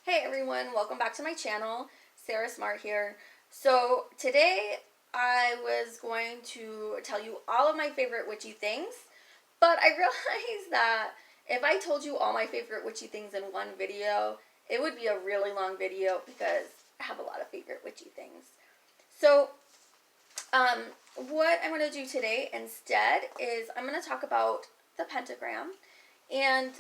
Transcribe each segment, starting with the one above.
Hey everyone, welcome back to my channel. Sarah Smart here. So today I was going to tell you all of my favorite witchy things, but I realized that if I told you all my favorite witchy things in one video, it would be a really long video because I have a lot of favorite witchy things. So what I'm going to do today instead is I'm going to talk about the pentagram and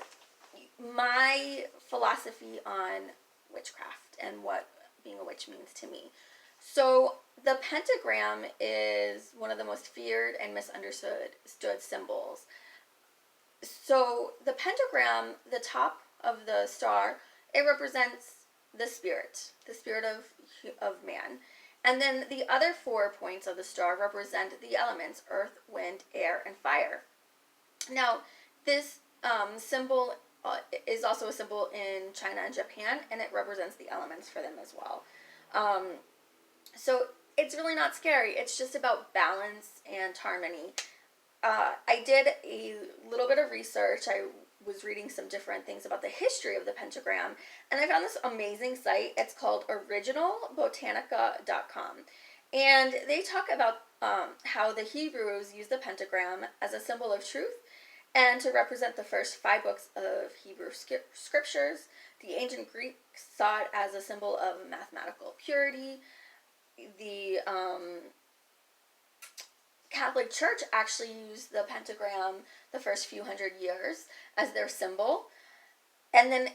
my philosophy on witchcraft and what being a witch means to me. So the pentagram is one of the most feared and misunderstood symbols. So the pentagram, the top of the star, it represents the spirit of man. And then the other 4 points of the star represent the elements: earth, wind, air, and fire. Now, this symbol is also a symbol in China and Japan, and it represents the elements for them as well. So it's really not scary. It's just about balance and harmony. I did a little bit of research. I was reading some different things about the history of the pentagram, and I found this amazing site. It's called originalbotanica.com, and they talk about how the Hebrews used the pentagram as a symbol of truth and to represent the first 5 books of Hebrew scriptures. The ancient Greeks saw it as a symbol of mathematical purity. The Catholic Church actually used the pentagram the first few hundred years as their symbol. And then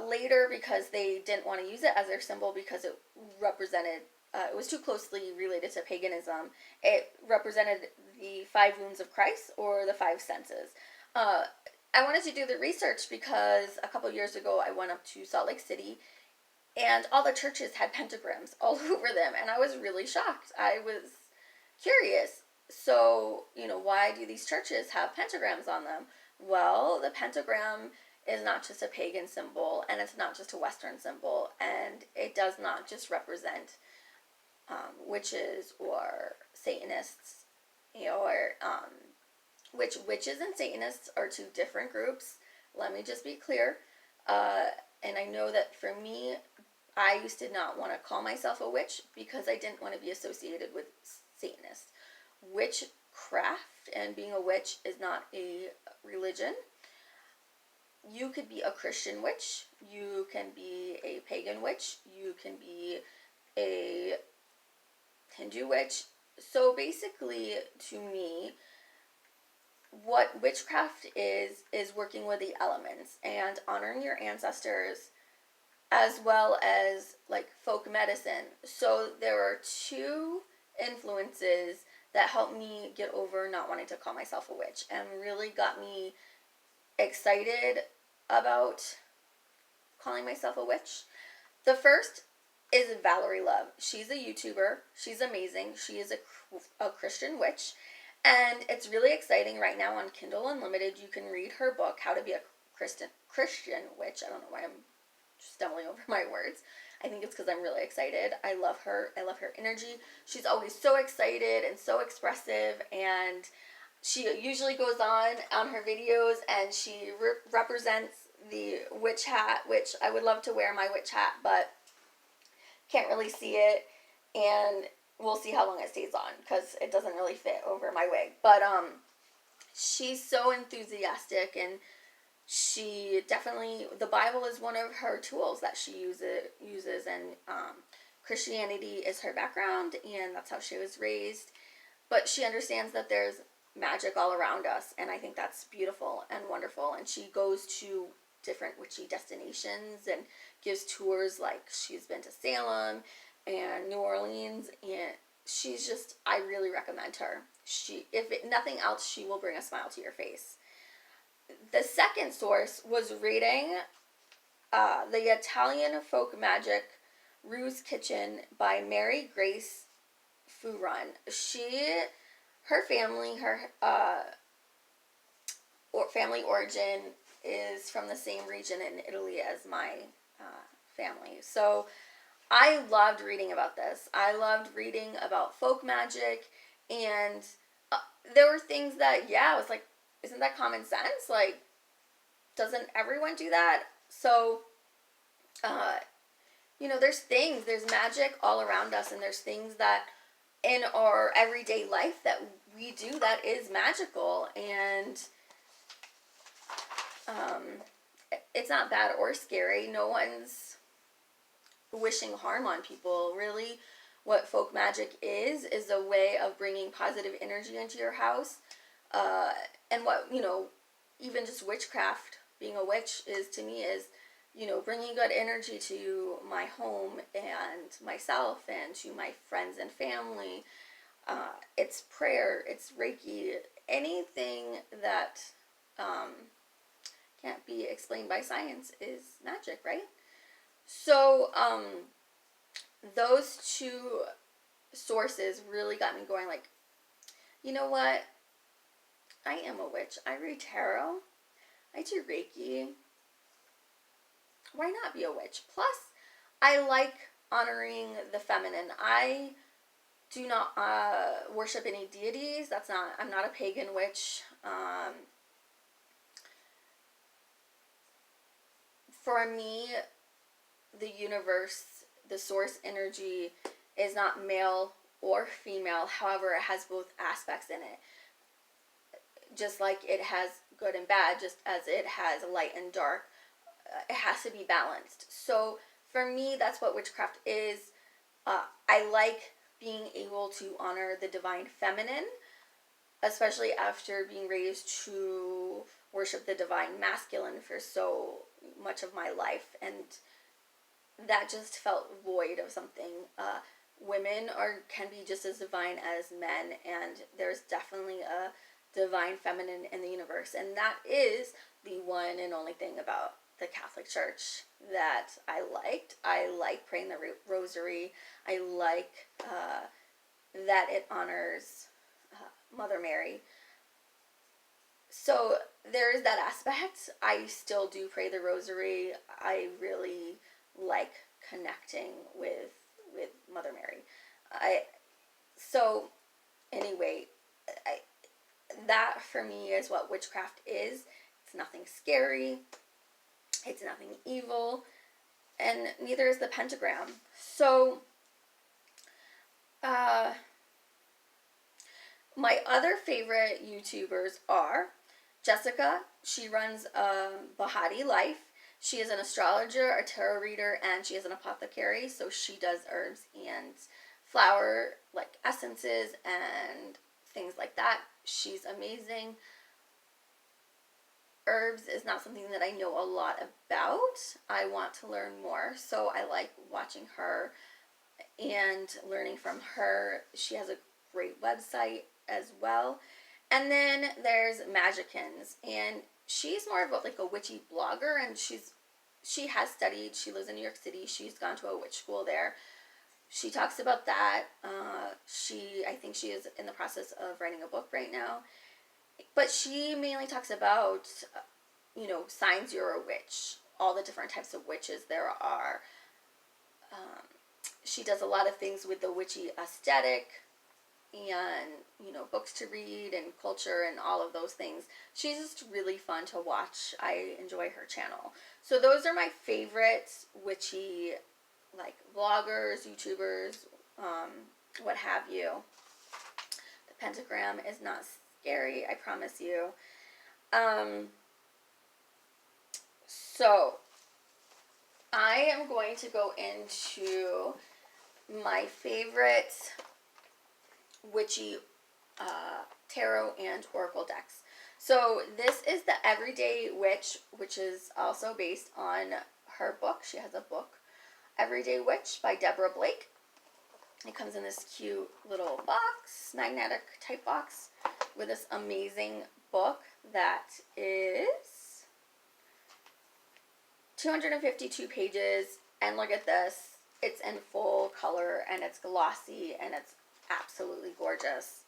later, because they didn't want to use it as their symbol because it represented, it was too closely related to paganism, it represented the 5 wounds of Christ, or the 5 senses. I wanted to do the research because a couple years ago I went up to Salt Lake City and all the churches had pentagrams all over them, and I was really shocked. I was curious. So, why do these churches have pentagrams on them? Well, the pentagram is not just a pagan symbol, and it's not just a Western symbol, and it does not just represent witches or Satanists, or which witches and Satanists are 2 different groups. Let me just be clear. And I know that for me, I used to not want to call myself a witch because I didn't want to be associated with Satanists. Witchcraft and being a witch is not a religion. You could be a Christian witch. You can be a pagan witch. You can be a Hindu witch. So basically, to me, what witchcraft is working with the elements and honoring your ancestors, as well as like folk medicine. So there are 2 influences that helped me get over not wanting to call myself a witch and really got me excited about calling myself a witch. The first is Valerie Love. She's a YouTuber. She's amazing. She is a Christian witch. And it's really exciting right now on Kindle Unlimited. You can read her book, How to Be a Christian Witch. I don't know why I'm stumbling over my words. I think it's because I'm really excited. I love her. I love her energy. She's always so excited and so expressive. And she usually goes on her videos and she represents the witch hat, which I would love to wear my witch hat, but can't really see it. And we'll see how long it stays on because it doesn't really fit over my wig. But she's so enthusiastic, and she definitely, the Bible is one of her tools that she uses, and Christianity is her background, and that's how she was raised. But she understands that there's magic all around us, and I think that's beautiful and wonderful. And she goes to different witchy destinations and gives tours, like she's been to Salem and New Orleans, and she's just, I really recommend her. Nothing else, she will bring a smile to your face. The second source was reading the Italian folk magic Ruse Kitchen by Mary Grace Fahrun. Her family origin is from the same region in Italy as my family. So I loved reading about this. I loved reading about folk magic, and there were things that, I was like, isn't that common sense? Like, doesn't everyone do that? So you know, there's magic all around us, and there's things that in our everyday life that we do that is magical, and it's not bad or scary. No one's wishing harm on people. Really, what folk magic is a way of bringing positive energy into your house. And what, you know, even just witchcraft, being a witch is, to me, is, you know, bringing good energy to my home and myself and to my friends and family. It's prayer, it's Reiki, anything that can't be explained by science is magic, right? So those two sources really got me going, like, you know what? I am a witch. I read tarot. I do Reiki. Why not be a witch? Plus, I like honoring the feminine. I do not worship any deities. I'm not a pagan witch. For me, the universe, the source energy, is not male or female. However, it has both aspects in it. Just like it has good and bad, just as it has light and dark, it has to be balanced. So for me, that's what witchcraft is. I like being able to honor the divine feminine, especially after being raised to worship the divine masculine for so much of my life, and that just felt void of something. Women can be just as divine as men, and there's definitely a divine feminine in the universe, and that is the one and only thing about the Catholic Church that I liked. I like praying the rosary. I like that it honors Mother Mary. So there is that aspect. I still do pray the rosary. I really like connecting with Mother Mary. So anyway, that for me is what witchcraft is. It's nothing scary. It's nothing evil. And neither is the pentagram. So, my other favorite YouTubers are Jessica. She runs BehatiLife. She is an astrologer, a tarot reader, and she is an apothecary. So she does herbs and flower, like essences and things like that. She's amazing. Herbs is not something that I know a lot about. I want to learn more, so I like watching her and learning from her. She has a great website as well. And then there's Magickians, and she's more of a witchy blogger, and she has studied. She lives in New York City. She's gone to a witch school there. She talks about that. I think she is in the process of writing a book right now. But she mainly talks about, signs you're a witch, all the different types of witches there are. She does a lot of things with the witchy aesthetic and, books to read and culture and all of those things. She's just really fun to watch. I enjoy her channel. So those are my favorite witchy, vloggers, YouTubers, what have you. The pentagram is not scary, I promise you. So I am going to go into my favorite witchy tarot and oracle decks. So this is the Everyday Witch, which is also based on her book. She has a book, Everyday Witch by Deborah Blake. It comes in this cute little box, magnetic type box, with this amazing book that is 252 pages. And look at this. It's in full color, and it's glossy, and it's absolutely gorgeous.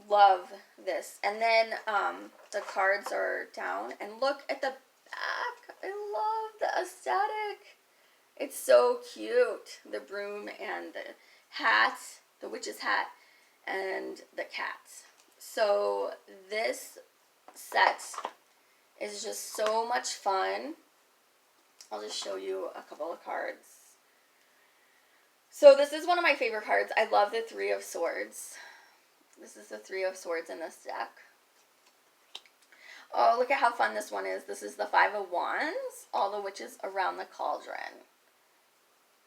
Love this. And then the cards are down, and look at the back. I love the aesthetic. It's so cute. The broom and the hat, the witch's hat, and the cat. So this set is just so much fun. I'll just show you a couple of cards. So this is one of my favorite cards. I love the Three of Swords. This is the Three of Swords in this deck. Oh, look at how fun this one is. This is the Five of Wands. All the witches around the cauldron.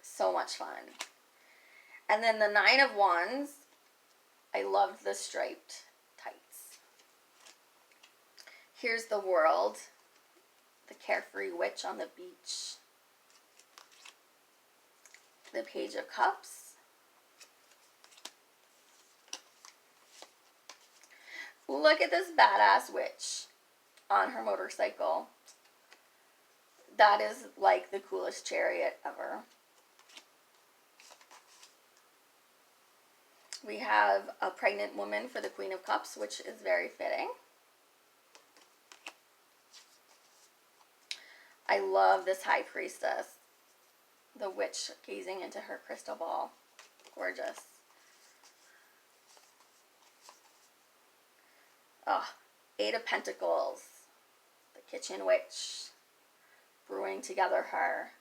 So much fun. And then the Nine of Wands. I loved the striped tights. Here's the World. The carefree witch on the beach. The Page of Cups. Look at this badass witch on her motorcycle. That is like the coolest chariot ever. We have a pregnant woman for the Queen of Cups, which is very fitting. I love this High Priestess. The witch gazing into her crystal ball. Gorgeous. Oh, Eight of Pentacles. The Kitchen Witch. Brewing together her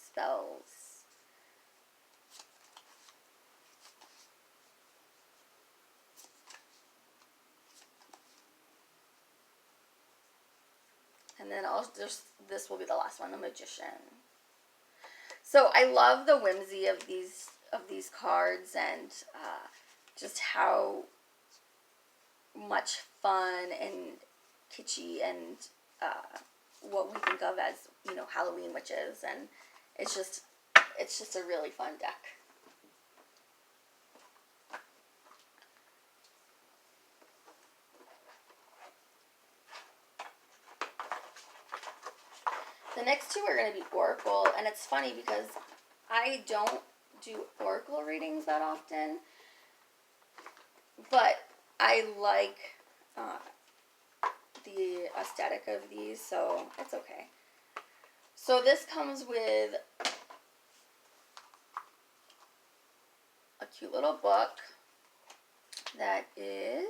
spells. And then this will be the last one, the Magician. So I love the whimsy of these cards, and just how much fun and kitschy and what we think of as, you know, Halloween witches, and it's just a really fun deck. The next two are going to be Oracle, and it's funny because I don't do Oracle readings that often, but I like the aesthetic of these, so it's okay. So this comes with a cute little book that is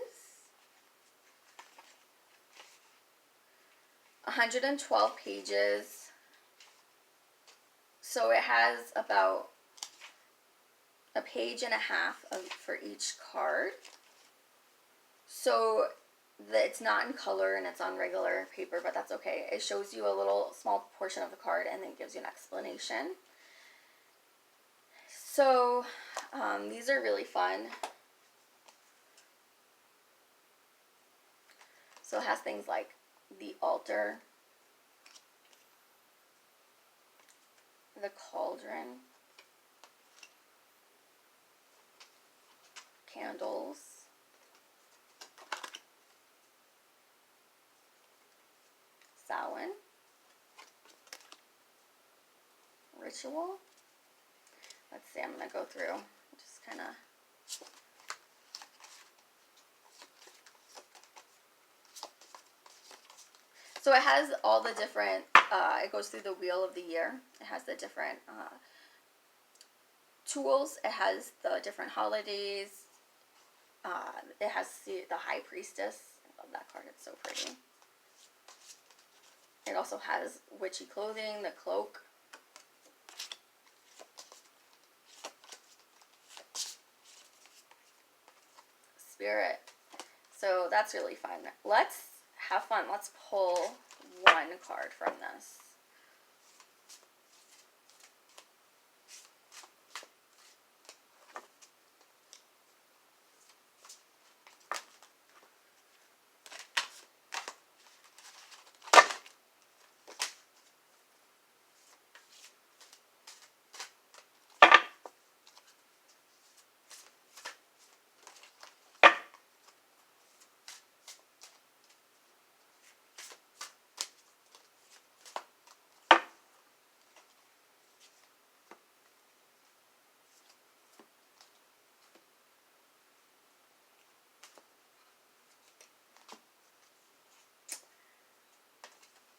112 pages. So it has about a page and a half for each card. So it's not in color and it's on regular paper, but that's okay. It shows you a little small portion of the card and then gives you an explanation. So these are really fun. So it has things like the altar, the cauldron, candles, Samhain, ritual. Let's see, I'm going to go through, just kind of. So it has all the different, it goes through the wheel of the year. It has the different tools. It has the different holidays. It has the High Priestess. I love that card. It's so pretty. It also has witchy clothing, the cloak. Spirit. So that's really fun. Let's have fun. Let's pull one card from this.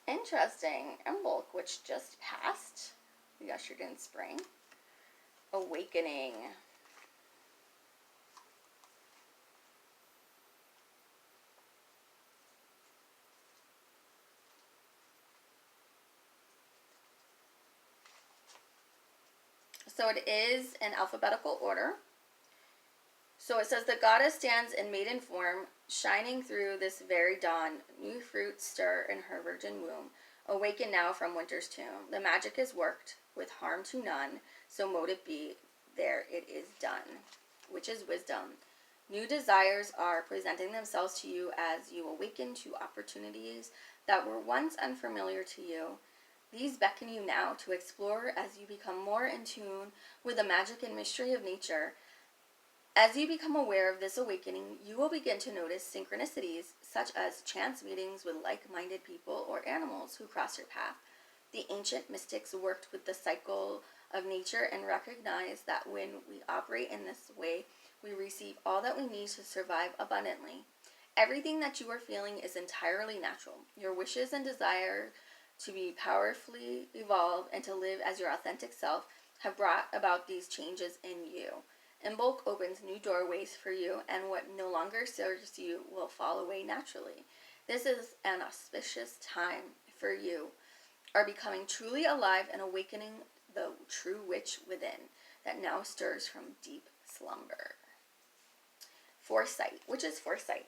Interesting. Embolc, which just passed. We ushered in spring. Awakening. So it is in alphabetical order. So it says, the goddess stands in maiden form, shining through this very dawn. New fruits stir in her virgin womb. Awaken now from winter's tomb. The magic is worked with harm to none. So mote it be, there it is done. Which is wisdom. New desires are presenting themselves to you as you awaken to opportunities that were once unfamiliar to you. These beckon you now to explore as you become more in tune with the magic and mystery of nature. As you become aware of this awakening, you will begin to notice synchronicities, such as chance meetings with like-minded people or animals who cross your path. The ancient mystics worked with the cycle of nature and recognized that when we operate in this way, we receive all that we need to survive abundantly. Everything that you are feeling is entirely natural. Your wishes and desire to be powerfully evolved and to live as your authentic self have brought about these changes in you. Imbolc opens new doorways for you, and what no longer serves you will fall away naturally. This is an auspicious time for you, are becoming truly alive and awakening the true witch within that now stirs from deep slumber. Foresight. Which is foresight?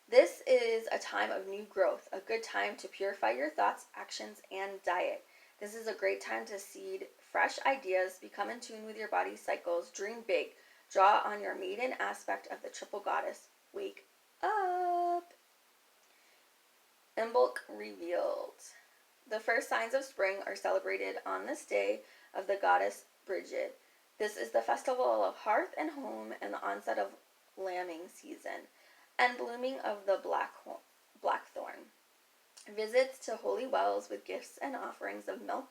This is a time of new growth, a good time to purify your thoughts, actions, and diet. This is a great time to seed fresh ideas, become in tune with your body's cycles, dream big, draw on your maiden aspect of the triple goddess. Wake up. Imbolc revealed. The first signs of spring are celebrated on this day of the goddess Brigid. This is the festival of hearth and home and the onset of lambing season and blooming of the blackthorn. Visits to holy wells with gifts and offerings of milk,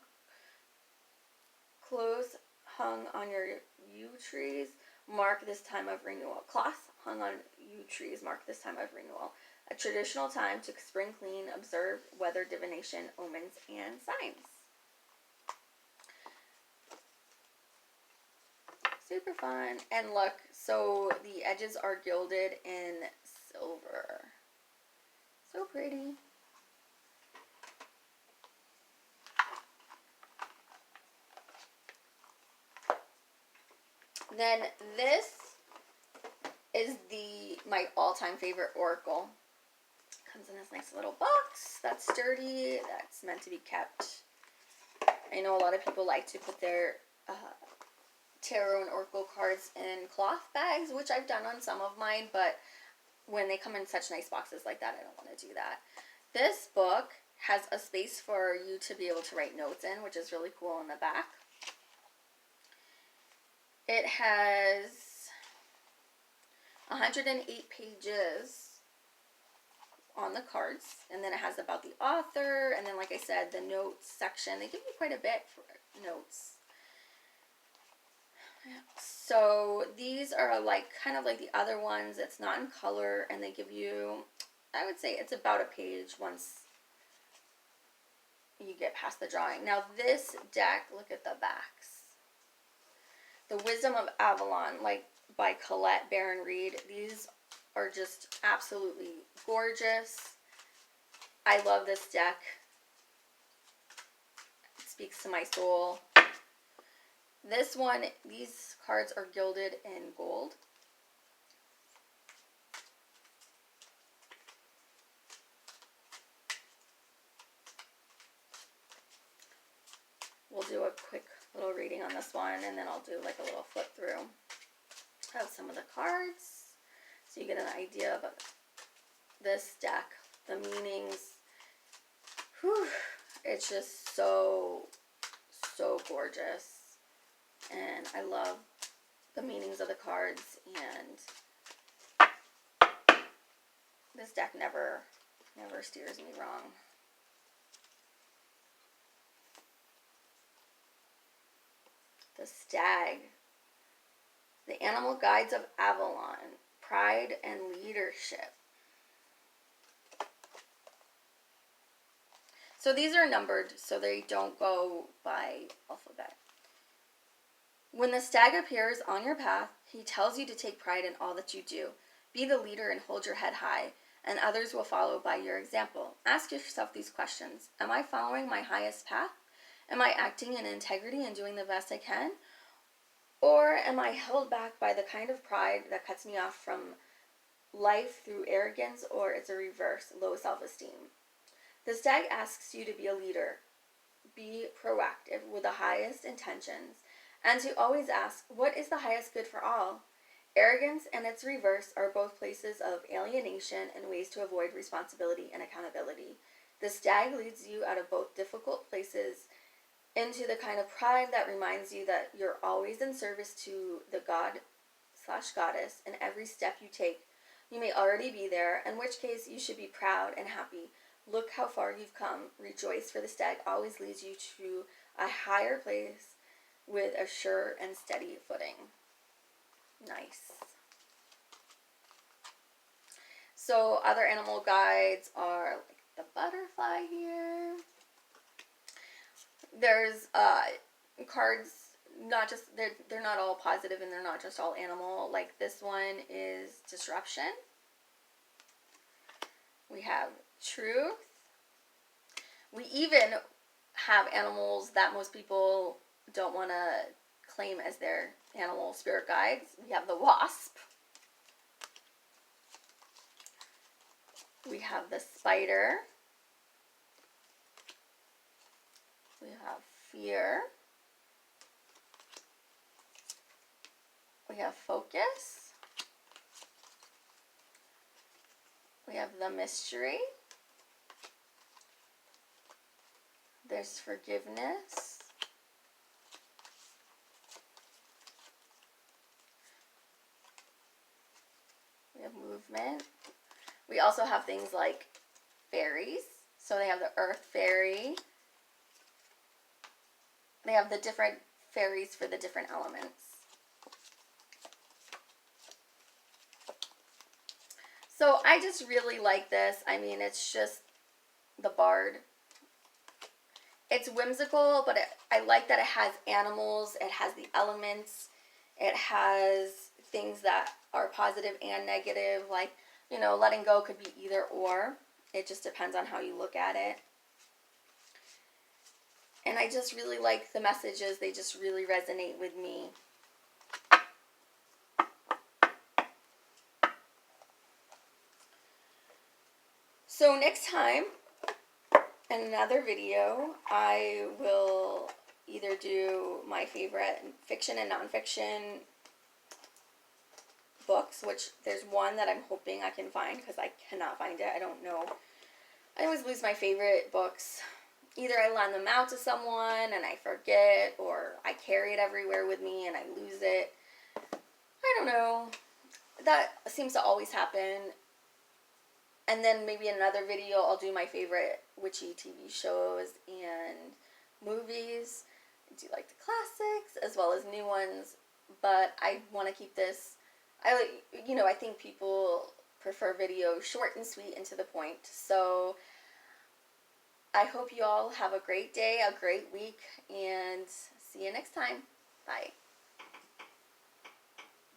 clothes hung on your yew trees mark this time of renewal. Cloths hung on yew trees mark this time of renewal. A traditional time to spring clean, observe weather divination, omens, and signs. Super fun. And look, so the edges are gilded in silver. So pretty. Then this is my all-time favorite oracle. Comes in this nice little box that's sturdy, that's meant to be kept. I know a lot of people like to put their tarot and oracle cards in cloth bags, which I've done on some of mine, but when they come in such nice boxes like that, I don't want to do that. This book has a space for you to be able to write notes in, which is really cool in the back. It has 108 pages on the cards, and then it has about the author, and then, like I said, the notes section. They give you quite a bit for notes. So these are like kind of like the other ones. It's not in color, and they give you, I would say it's about a page once you get past the drawing. Now this deck, look at the backs. The Wisdom of Avalon, like by Colette, Baron-Reid. These are just absolutely gorgeous. I love this deck. It speaks to my soul. This one, these cards are gilded in gold. We'll do a quick little reading on this one, and then I'll do like a little flip through of some of the cards so you get an idea of this deck, the meanings. Whew, it's just so gorgeous, and I love the meanings of the cards, and this deck never steers me wrong. The Stag, the animal guides of Avalon, pride and leadership. So these are numbered so they don't go by alphabet. When the stag appears on your path, he tells you to take pride in all that you do. Be the leader and hold your head high, and others will follow by your example. Ask yourself these questions. Am I following my highest path? Am I acting in integrity and doing the best I can? Or am I held back by the kind of pride that cuts me off from life through arrogance, or it's a reverse, low self-esteem? The stag asks you to be a leader, be proactive with the highest intentions, and to always ask, what is the highest good for all? Arrogance and its reverse are both places of alienation and ways to avoid responsibility and accountability. The stag leads you out of both difficult places into the kind of pride that reminds you that you're always in service to the god/goddess in every step you take. You may already be there, in which case you should be proud and happy. Look how far you've come. Rejoice, for the stag always leads you to a higher place with a sure and steady footing. Nice. So other animal guides are like the butterfly here. There's cards, not just, they're not all positive and they're not just all animal. Like this one is disruption. We have truth. We even have animals that most people don't want to claim as their animal spirit guides. We have the wasp. We have the spider. We have fear. We have focus. We have the mystery. There's forgiveness. We have movement. We also have things like fairies. So they have the earth fairy. They have the different fairies for the different elements. So I just really like this. I mean, it's just the bard. It's whimsical, but I like that it has animals, it has the elements, it has things that are positive and negative, like, you know, letting go could be either or. It just depends on how you look at it. And I just really like the messages. They just really resonate with me. So next time, in another video, I will either do my favorite fiction and nonfiction books, which there's one that I'm hoping I can find because I cannot find it. I don't know. I always lose my favorite books. Either I lend them out to someone and I forget, or I carry it everywhere with me and I lose it. I don't know. That seems to always happen. And then maybe in another video I'll do my favorite witchy TV shows and movies. I do like the classics as well as new ones, but I want to keep this, I think people prefer videos short and sweet and to the point. So I hope you all have a great day, a great week, and see you next time. Bye.